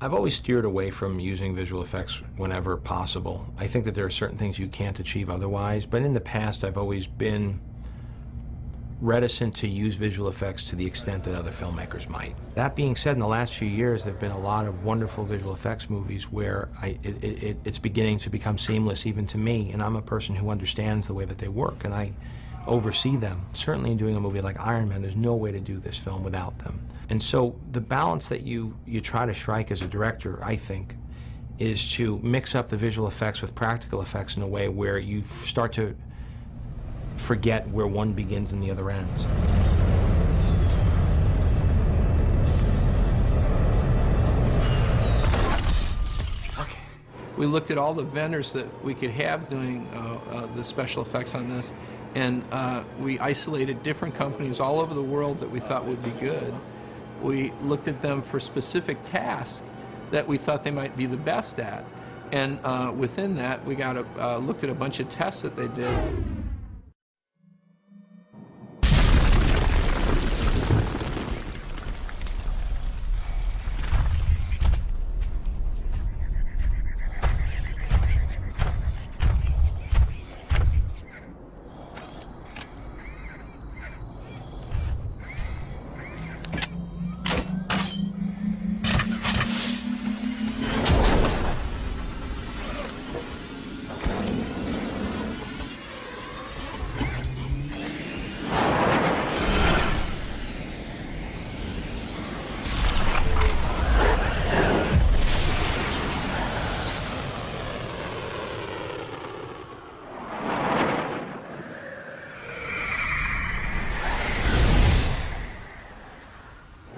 I've always steered away from using visual effects whenever possible. I think that there are certain things you can't achieve otherwise, but in the past I've always been reticent to use visual effects to the extent that other filmmakers might. That being said, in the last few years there have been a lot of wonderful visual effects movies where it's beginning to become seamless even to me, and I'm a person who understands the way that they work, and I oversee them. Certainly in doing a movie like Iron Man, there's no way to do this film without them. And so the balance that you try to strike as a director, I think, is to mix up the visual effects with practical effects in a way where you start to forget where one begins and the other ends. Okay. We looked at all the vendors that we could have doing the special effects on this, and we isolated different companies all over the world that we thought would be good. We looked at them for specific tasks that we thought they might be the best at. And within that, we looked at a bunch of tests that they did.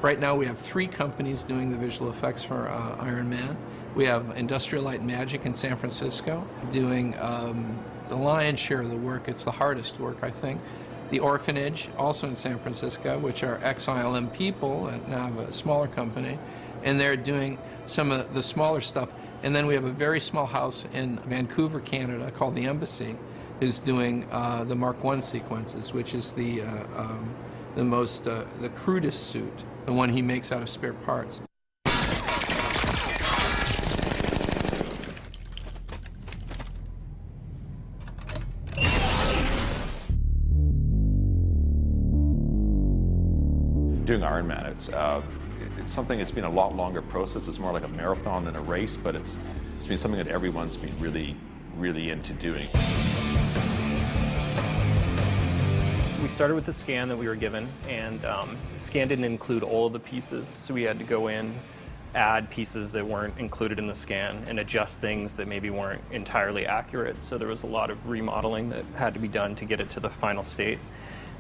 Right now we have 3 companies doing the visual effects for Iron Man. We have Industrial Light and Magic in San Francisco doing the lion's share of the work. It's the hardest work, I think. The Orphanage, also in San Francisco, which are ex-ILM people and now have a smaller company, and they're doing some of the smaller stuff. And then we have a very small house in Vancouver, Canada, called the Embassy, who's doing the Mark I sequences, which is the crudest suit, the one he makes out of spare parts. Doing Iron Man, it's something that's been a lot longer process. It's more like a marathon than a race, but it's been something that everyone's been really into doing. We started with the scan that we were given, and the scan didn't include all of the pieces, so we had to go in, add pieces that weren't included in the scan, and adjust things that maybe weren't entirely accurate. So there was a lot of remodeling that had to be done to get it to the final state.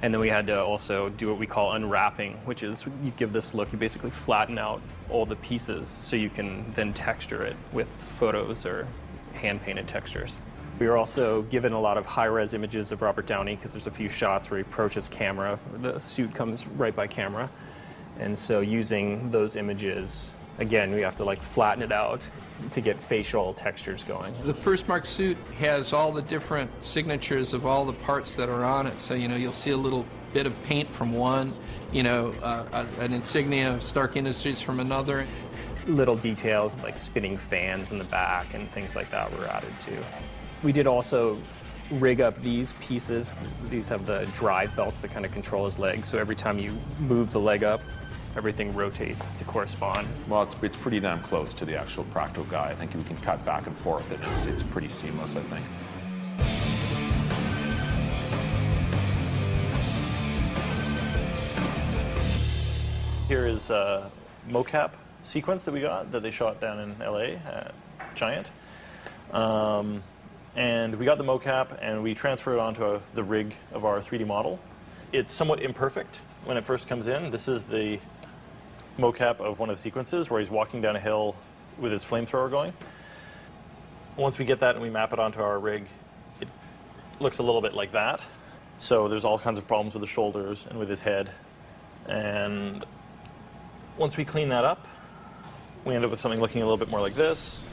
And then we had to also do what we call unwrapping, which is you give this look, you basically flatten out all the pieces so you can then texture it with photos or hand-painted textures. We were also given a lot of high-res images of Robert Downey because there's a few shots where he approaches camera. The suit comes right by camera. And so using those images, again, we have to flatten it out to get facial textures going. The first Mark suit has all the different signatures of all the parts that are on it. So, you'll see a little bit of paint from one, an insignia of Stark Industries from another. Little details like spinning fans in the back and things like that were added too. We did also rig up these pieces. These have the drive belts that kind of control his legs, so every time you move the leg up, everything rotates to correspond. Well, it's pretty damn close to the actual practical guy. I think we can cut back and forth, and it's pretty seamless, I think. Here is a mocap sequence that we got that they shot down in LA at Giant. And we got the mocap and we transferred it onto the rig of our 3D model. It's somewhat imperfect when it first comes in. This is the mocap of one of the sequences where he's walking down a hill with his flamethrower going. Once we get that and we map it onto our rig, it looks a little bit like that. So there's all kinds of problems with the shoulders and with his head. And once we clean that up, we end up with something looking a little bit more like this.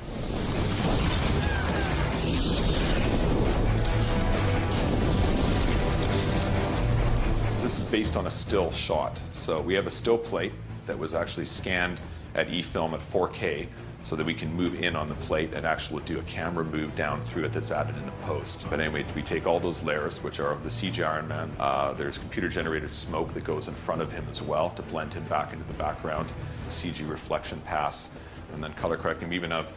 This is based on a still shot. So we have a still plate that was actually scanned at E-film at 4K so that we can move in on the plate and actually do a camera move down through it that's added in the post. But anyway, we take all those layers, which are the CG Iron Man. There's computer-generated smoke that goes in front of him as well to blend him back into the background, the CG reflection pass, and then color correcting. We even have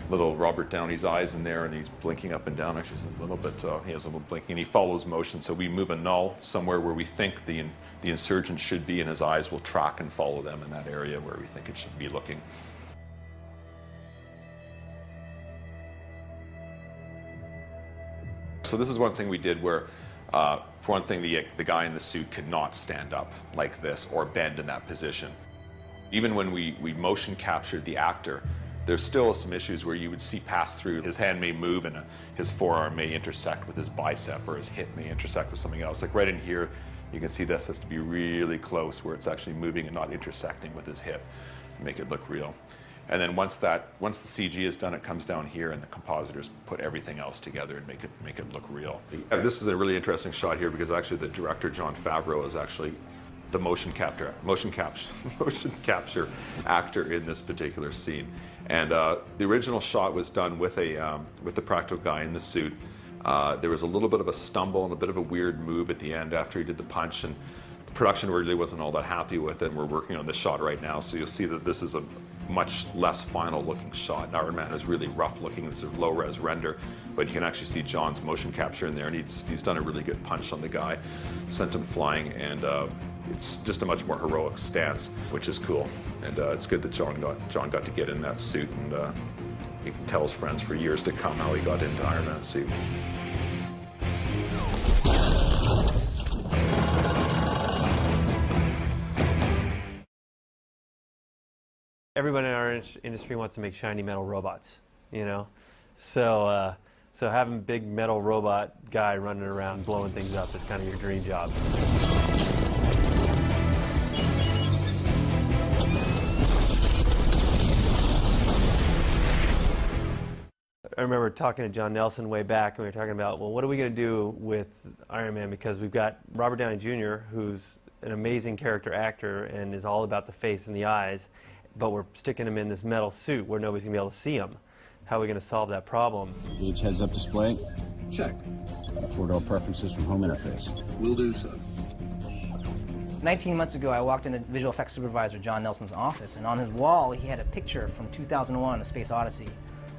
little Robert Downey's eyes in there, and he's blinking up and down. Actually, a little bit. He has a little blinking, and he follows motion. So we move a null somewhere where we think the insurgent should be, and his eyes will track and follow them in that area where we think it should be looking. So this is one thing we did where, for one thing, the guy in the suit could not stand up like this or bend in that position. Even when we motion captured the actor, there's still some issues where you would see pass through. His hand may move and his forearm may intersect with his bicep, or his hip may intersect with something else. Like right in here, you can see this has to be really close where it's actually moving and not intersecting with his hip to make it look real. And then once the CG is done, it comes down here, and the compositors put everything else together and make it look real. This is a really interesting shot here because actually the director, Jon Favreau, is actually the motion capture actor in this particular scene. And the original shot was done with the practical guy in the suit. There was a little bit of a stumble and a bit of a weird move at the end after he did the punch, and the production really wasn't all that happy with it. And we're working on this shot right now, so you'll see that this is a much less final looking shot. Iron Man is really rough looking. This is a low res render, but you can actually see John's motion capture in there, and he's done a really good punch on the guy, sent him flying, and it's just a much more heroic stance, which is cool. And it's good that John got to get in that suit, and he can tell his friends for years to come how he got into Iron Man's suit. Everybody in our industry wants to make shiny metal robots, you know? So having a big metal robot guy running around blowing things up is kind of your dream job. I remember talking to John Nelson way back, and we were talking about, well, what are we going to do with Iron Man? Because we've got Robert Downey Jr., who's an amazing character actor and is all about the face and the eyes, but we're sticking him in this metal suit where nobody's going to be able to see him. How are we going to solve that problem? Gauge heads-up display. Check. Record all preferences from home interface. Will do so. 19 months ago, I walked into visual effects supervisor John Nelson's office, and on his wall, he had a picture from 2001, A Space Odyssey,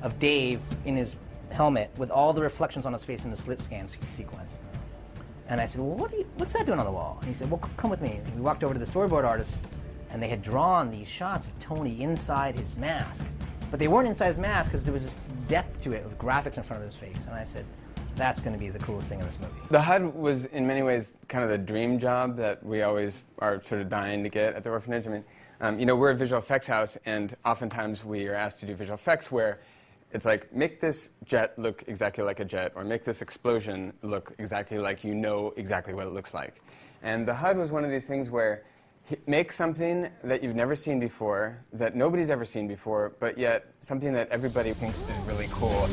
of Dave in his helmet with all the reflections on his face in the slit scan sequence. And I said, well, what's that doing on the wall? And he said, well, come with me. And we walked over to the storyboard artists, and they had drawn these shots of Tony inside his mask. But they weren't inside his mask because there was this depth to it with graphics in front of his face. And I said, that's going to be the coolest thing in this movie. The HUD was, in many ways, kind of the dream job that we always are sort of dying to get at the orphanage. I mean, you know, we're a visual effects house, and oftentimes we are asked to do visual effects where it's like, make this jet look exactly like a jet, or make this explosion look exactly like you know exactly what it looks like. And the HUD was one of these things where make something that you've never seen before, that nobody's ever seen before, but yet something that everybody thinks is really cool.